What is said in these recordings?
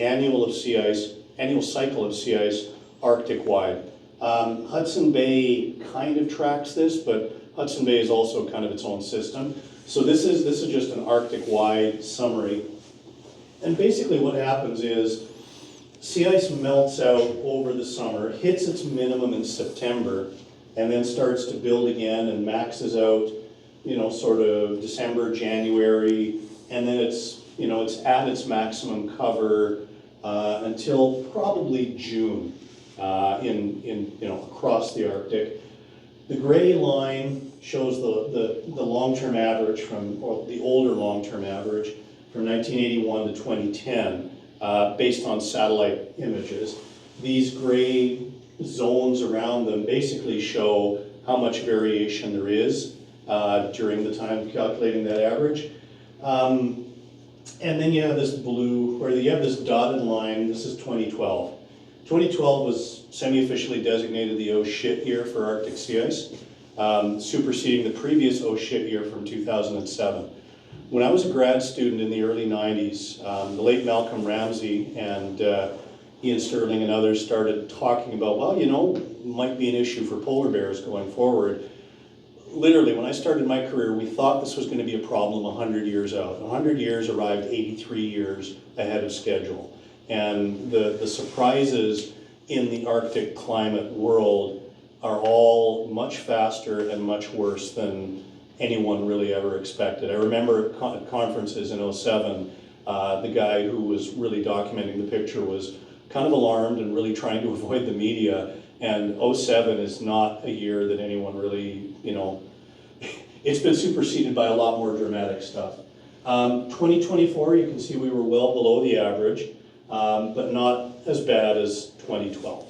annual cycle of sea ice Arctic-wide. Hudson Bay kind of tracks this, but Hudson Bay is also kind of its own system. So this is just an Arctic-wide summary. And basically what happens is sea ice melts out over the summer, hits its minimum in September, and then starts to build again and maxes out, sort of December, January, and then it's at its maximum cover until probably June across the Arctic. The gray line shows the long-term average or the older long-term average from 1981 to 2010, based on satellite images. These gray zones around them basically show how much variation there is during the time of calculating that average. And then you have this blue, or you have this dotted line. This is 2012. 2012 was semi-officially designated the oh shit year for Arctic sea ice, superseding the previous oh shit year from 2007. When I was a grad student in the early 90s, the late Malcolm Ramsey and Ian Sterling and others started talking about, might be an issue for polar bears going forward. Literally, when I started my career, we thought this was going to be a problem 100 years out. 100 years arrived 83 years ahead of schedule. And the surprises in the Arctic climate world are all much faster and much worse than anyone really ever expected. I remember at conferences in 2007, the guy who was really documenting the picture was kind of alarmed and really trying to avoid the media. And 2007 is not a year that anyone really, it's been superseded by a lot more dramatic stuff. 2024, you can see we were well below the average, but not as bad as 2012.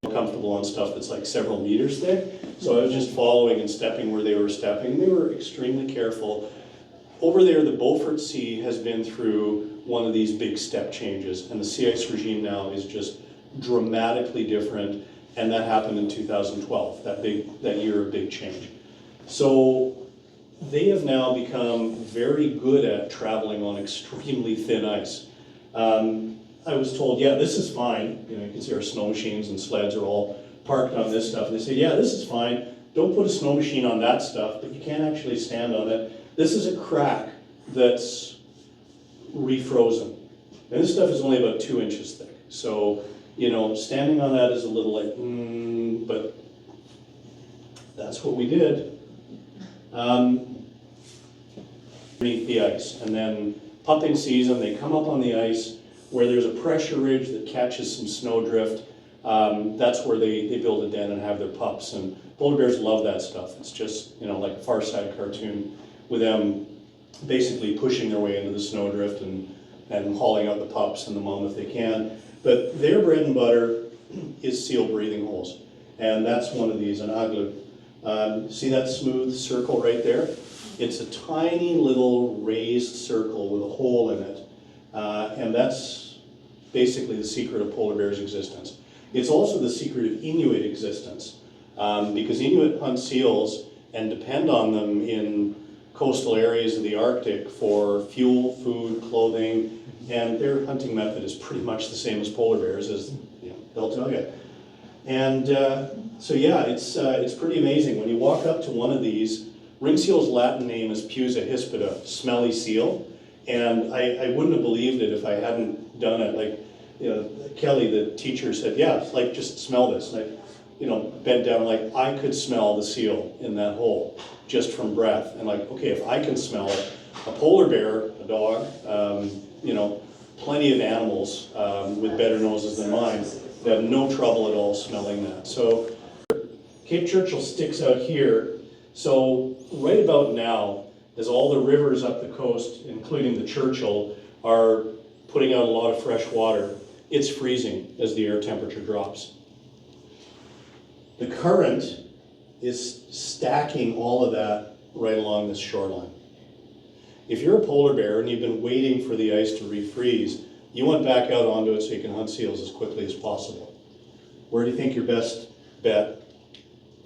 I'm comfortable on stuff that's like several meters thick, so I was just following and stepping where they were stepping. They were extremely careful. Over there, the Beaufort Sea has been through one of these big step changes, and the sea ice regime now is just dramatically different, and that happened in 2012, that year of big change. So they have now become very good at traveling on extremely thin ice. I was told, yeah, this is fine. You can see our snow machines and sleds are all parked on this stuff. And they say, yeah, this is fine. Don't put a snow machine on that stuff, but you can't actually stand on it. This is a crack that's refrozen. And this stuff is only about 2 inches thick. So, standing on that is a little like, but that's what we did. Beneath the ice. And then pumping season, they come up on the ice where there's a pressure ridge that catches some snowdrift. That's where they build a den and have their pups. And polar bears love that stuff. It's just, like a Far Side cartoon with them basically pushing their way into the snowdrift and hauling out the pups and the mom if they can. But their bread and butter is seal breathing holes. And that's one of these, an igloo. See that smooth circle right there? It's a tiny little raised circle with a hole in it. And that's basically the secret of polar bear's existence. It's also the secret of Inuit existence, because Inuit hunt seals and depend on them in coastal areas of the Arctic for fuel, food, clothing, and their hunting method is pretty much the same as polar bears, as they'll tell you. And so yeah, it's pretty amazing. When you walk up to one of these, ring seal's Latin name is Pusa hispida, smelly seal. And I wouldn't have believed it if I hadn't done it. Like, Kelly, the teacher, said, yeah, it's like, just smell this. And I, bent down, like, I could smell the seal in that hole just from breath. And like, okay, if I can smell it, a polar bear, a dog, plenty of animals with better noses than mine that have no trouble at all smelling that. So Cape Churchill sticks out here. So right about now, as all the rivers up the coast, including the Churchill, are putting out a lot of fresh water, it's freezing as the air temperature drops. The current is stacking all of that right along this shoreline. If you're a polar bear and you've been waiting for the ice to refreeze, you want back out onto it so you can hunt seals as quickly as possible. Where do you think your best bet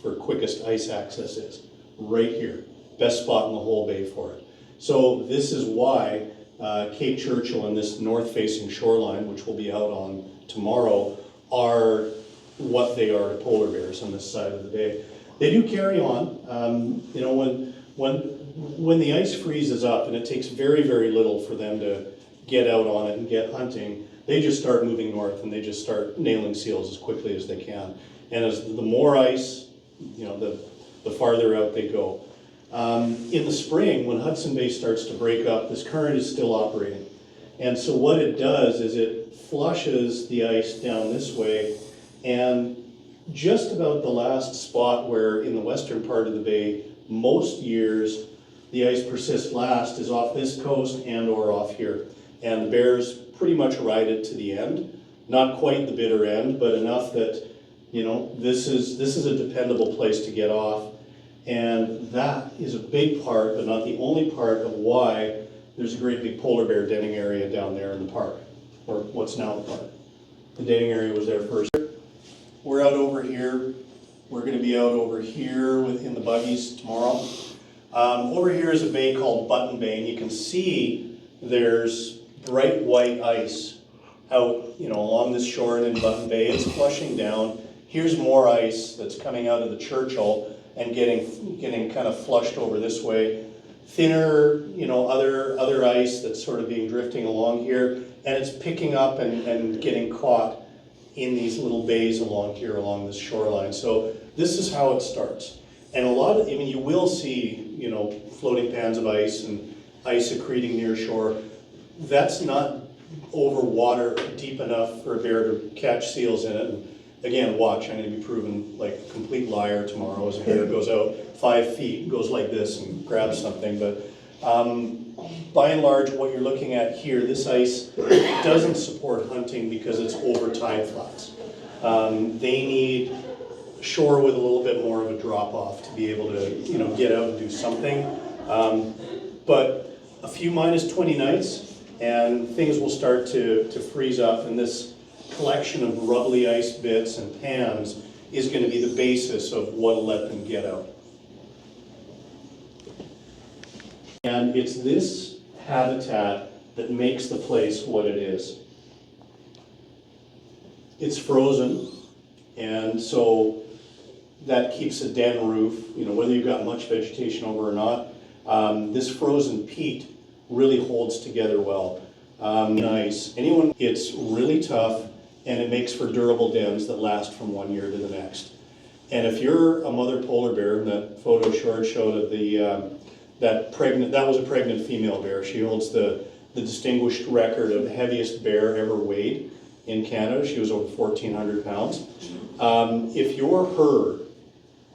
for quickest ice access is? Right here. Best spot in the whole bay for it. So this is why Cape Churchill and this north-facing shoreline, which we'll be out on tomorrow, are what they are to polar bears on this side of the bay. They do carry on. You know, when the ice freezes up, and it takes very, very little for them to get out on it and get hunting, they just start moving north and they just start nailing seals as quickly as they can. And as the more ice, you know, the farther out they go. In the spring, when Hudson Bay starts to break up, this current is still operating. And so what it does is it flushes the ice down this way, and just about the last spot where in the western part of the bay, most years the ice persists last is off this coast and or off here. And the bears pretty much ride it to the end. Not quite the bitter end, but enough that, you know, this is a dependable place to get off. And that is a big part, but not the only part, of why there's a great big polar bear denning area down there in the park, or what's now the park. The denning area was there first. We're out over here. We're going to be out over here in the buggies tomorrow. Over here is a bay called Button Bay, and you can see there's bright white ice out, you know, along this shore and in Button Bay. It's flushing down. Here's more ice that's coming out of the Churchill and getting kind of flushed over this way. Thinner, you know, other ice that's sort of being drifting along here, and it's picking up and getting caught in these little bays along here, along this shoreline. So this is how it starts. And a lot of, I mean, you will see, you know, floating pans of ice and ice accreting near shore. That's not over water deep enough for a bear to catch seals in it. And again, watch, I'm going to be proven like a complete liar tomorrow as a bear goes out 5 feet, goes like this and grabs something. But by and large, what you're looking at here, this ice doesn't support hunting because it's over tide flats. They need shore with a little bit more of a drop off to be able to, you know, get out and do something. But a few -20 nights and things will start to freeze up, and this collection of rubbly ice bits and pans is going to be the basis of what will let them get out. And it's this habitat that makes the place what it is. It's frozen, and so that keeps a den roof, you know, whether you've got much vegetation over or not. This frozen peat really holds together well. Nice. It's really tough, and it makes for durable dens that last from one year to the next. And if you're a mother polar bear, and that photo Short showed of that was a pregnant female bear. She holds the distinguished record of the heaviest bear ever weighed in Canada. She was over 1,400 pounds. If you're her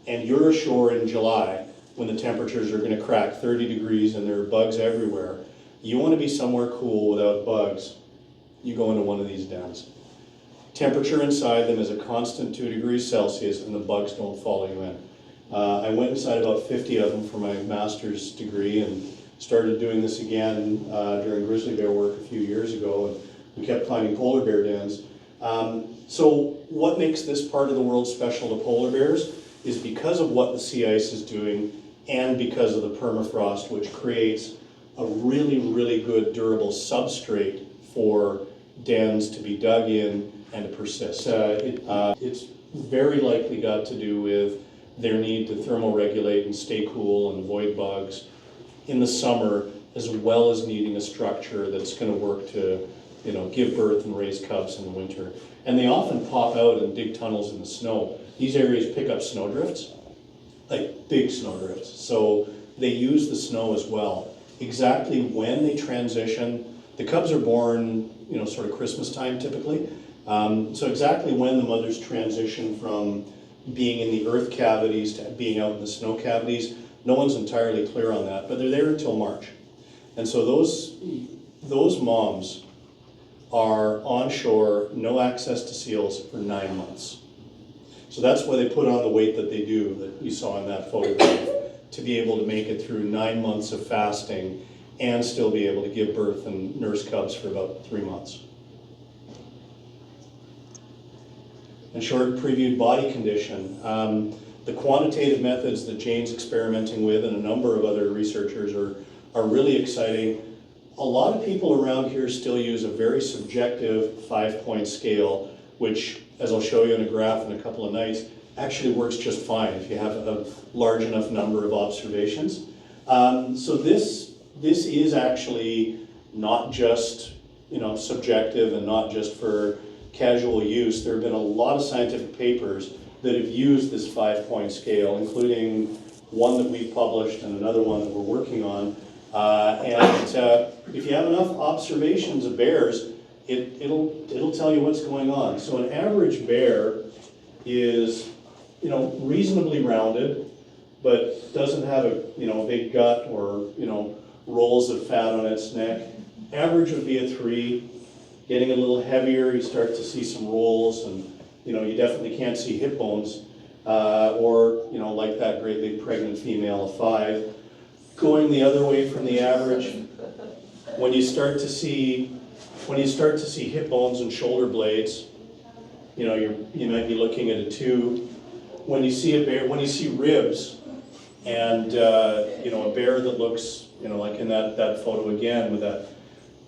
and you're ashore in July when the temperatures are going to crack 30 degrees and there are bugs everywhere, you want to be somewhere cool without bugs, you go into one of these dens. Temperature inside them is a constant 2 degrees Celsius, and the bugs don't follow you in. I went inside about 50 of them for my master's degree and started doing this again during grizzly bear work a few years ago, and we kept finding polar bear dens. So what makes this part of the world special to polar bears is because of what the sea ice is doing and because of the permafrost, which creates a really, really good durable substrate for dens to be dug in and to persist. It's very likely got to do with their need to thermoregulate and stay cool and avoid bugs in the summer, as well as needing a structure that's going to work to, you know, give birth and raise cubs in the winter. And they often pop out and dig tunnels in the snow. These areas pick up snowdrifts, like big snowdrifts. So they use the snow as well. Exactly when they transition, the cubs are born, you know, sort of Christmas time typically. So exactly when the mothers transition from being in the earth cavities to being out in the snow cavities, no one's entirely clear on that, but they're there until March. And so those moms are on shore, no access to seals for 9 months. So that's why they put on the weight that they do, that you saw in that photograph, to be able to make it through 9 months of fasting and still be able to give birth and nurse cubs for about 3 months. And short previewed body condition. The quantitative methods that Jane's experimenting with and a number of other researchers are really exciting. A lot of people around here still use a very subjective 5-point scale, which, as I'll show you in a graph in a couple of nights, actually works just fine if you have a large enough number of observations. So this is actually not just, you know, subjective and not just for casual use. There have been a lot of scientific papers that have used this 5-point scale, including one that we've published and another one that we're working on. If you have enough observations of bears, it'll tell you what's going on. So an average bear is, you know, reasonably rounded, but doesn't have a, you know, big gut or, you know, rolls of fat on its neck. Average would be a 3. Getting a little heavier, you start to see some rolls, and, you know, you definitely can't see hip bones, or, you know, like that great big pregnant female, a 5. Going the other way from the average, when you start to see hip bones and shoulder blades, you know, you might be looking at a 2. When you see a bear, when you see ribs, and you know, a bear that looks, you know, like in that photo again, with that,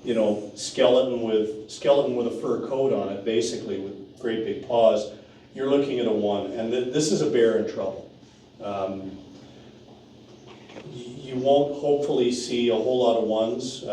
you know, skeleton with a fur coat on it, basically, with great big paws, you're looking at a 1, and this is a bear in trouble. You won't hopefully see a whole lot of 1s.